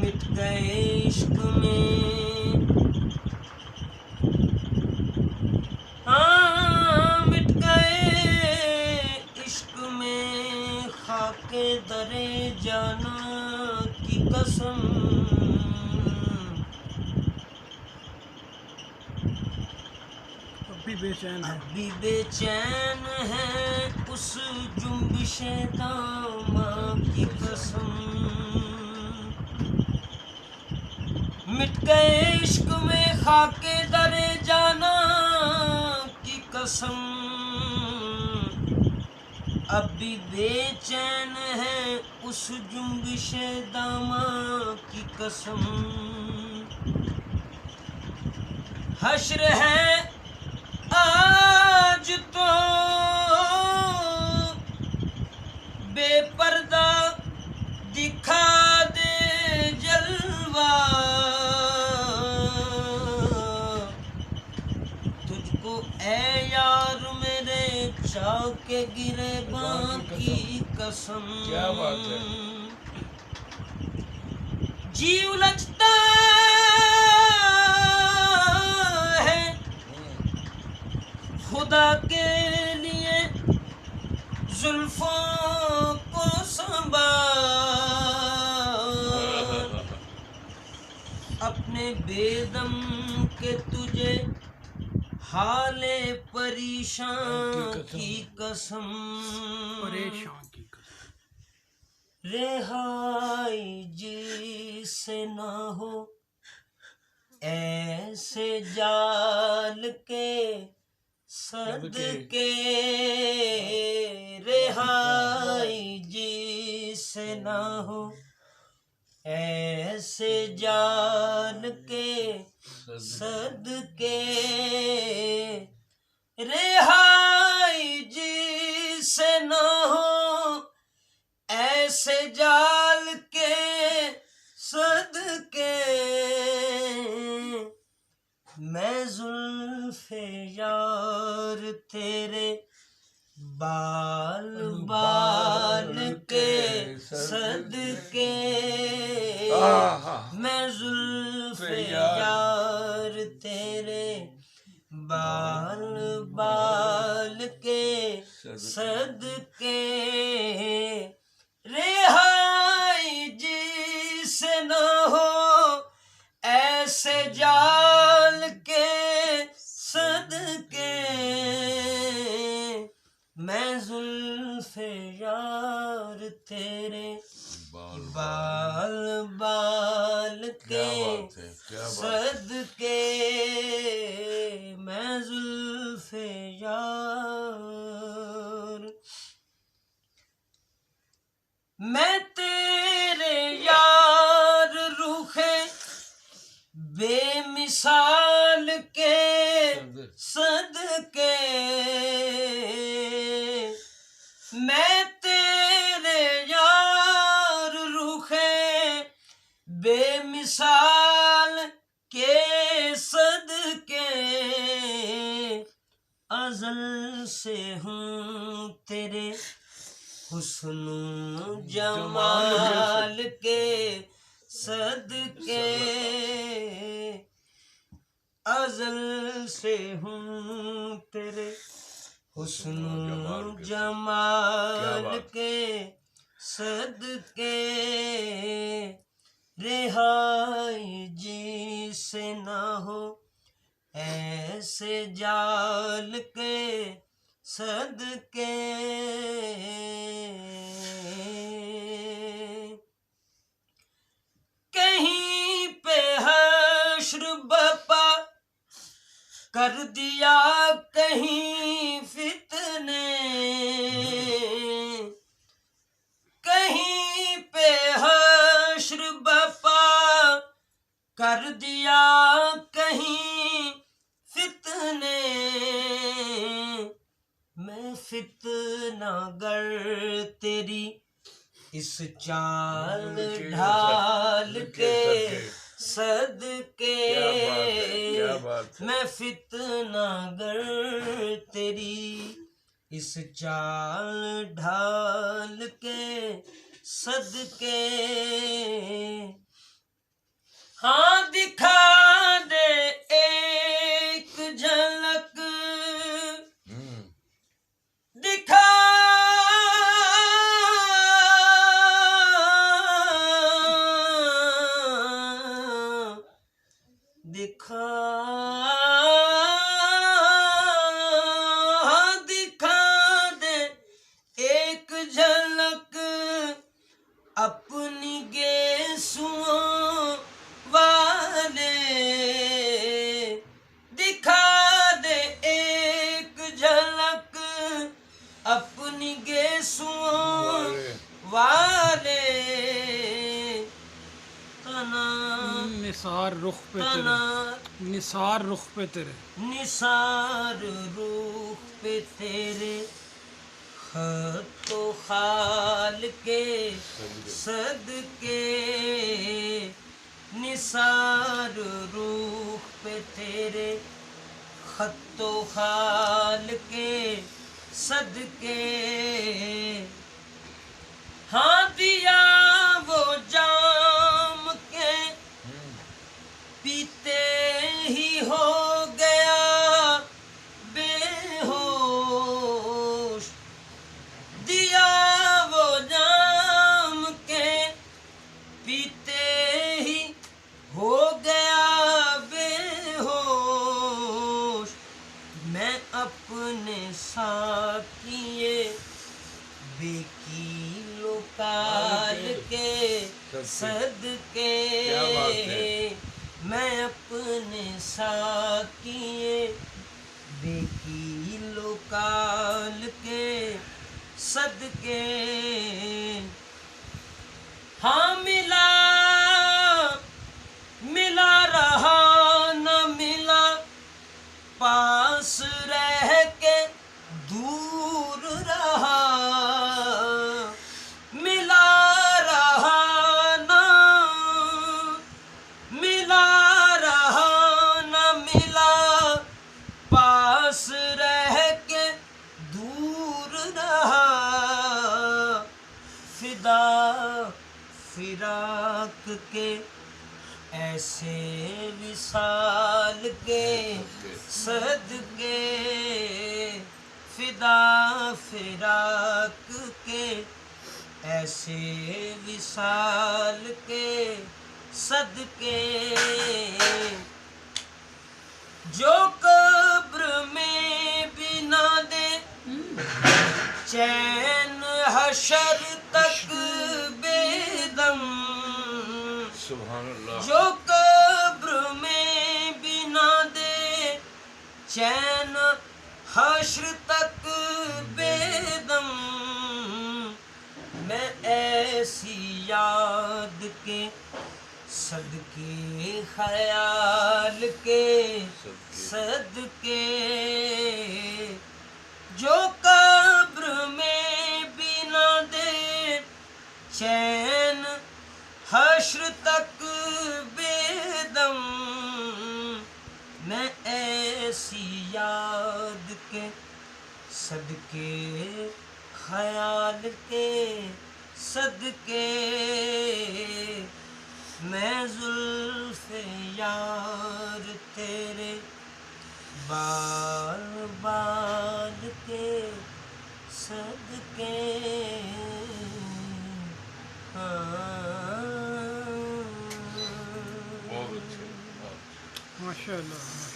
مٹ گئے عشق میں، ہاں مٹ گئے عشق میں خاک در جانا کی قسم، اب بھی بے چین ہے، اب بھی بے چین ہے اس جنبش داماں کی قسم، مٹ گئے عشق میں خاک در جانا کی قسم، اب بھی بے چین ہے اس جنبش داماں کی قسم، حشر ہے آج تو بے پردہ دکھا دے جلوہ، تجھ کو اے یار میرے چاہ کے گریباں کی قسم، کیا بات ہے، جی الجھتا ہے خدا کے لیے زلفوں کو سنبھال، اپنے بے دم کے تجھے حال پریشان کی قسم، پریشان کی قسم، رہائی جس سے نہ ہو ایسے جال کے صدقے، رہائی جس سے نہ ہو ایسے جال کے صدقے، رہائی جس سے نہ ہو ایسے جال کے صدقے، میں زلف یار تیرے بال بال کے صدقے، میں زلف یار تیرے بال بال کے صدقے، رہائی جس سے نہ ہو ایسے جال کے صدقے، میں زلف یار تیرے بال بال کے صدقے، میں زلف یار، میں تیرے یار رخ بے مثال کے صدقے، میں تیرے یار رخ بے مثال کے صدقے، ازل سے ہوں تیرے حسن و جمال کے صدقے، ازل سے ہوں تیرے حسن و جمال کے صدقے، رہائی جس سے نہ ہو ایسے جال کے صدقے، کہیں پہ حشر کر دیا کہیں فتنے، کہیں پہ حشر بپا کر دیا کہیں فتنے، میں فتنہ گر تیری اس چال ڈھال کے صدقے، میں فتنہ گر تیری اس چال ڈھال کے صدقے، ہاں دکھا دے ایک جھلک، دکھا دکھا دے ایک جھلک اپنی گیسوؤں والے، دکھا دے ایک جھلک اپنی گیسوؤں والے، نثار رخ پہ تیرے، نثار رخ پہ تیرے، نثار رخ پہ تیرے خط و خال کے صدقے، نثار رخ پہ تیرے خط و خال کے صدقے، ہاں دیا وہ جام کے پیتے ہی ہو گیا بے ہوش، دیا وہ جام کے پیتے ہی ہو گیا بے ہوش، میں اپنے ساقیے بے کیلو کال کے صدقے، میں اپنے ساقیے بے کیلو کال کے صدقے، ہاں ملا ملا رہا نہ ملا پاس رہ کے دور رہا، ملا رہا نہ ملا پاس رہ کے دور رہا، فدا فراق کے ایسے وصال کے صدقے، فدا فراق کے ایسے وصال کے صدقے، جو قبر میں بھی نہ دے چین حشر تک بے دم، سبحان اللہ، جو قبر میں بھی نہ دے چین حشر تک بے دم، میں ایسی یاد کے صدقے خیال کے صدقے، جو قبر میں بھی نہ دے چین حشر تک بے دم، میں ایسی یاد کے صدقے خیال کے صدقے، میں زلف یار تیرے بال بال کے صدقے، بہت اچھے، ماشاء اللہ۔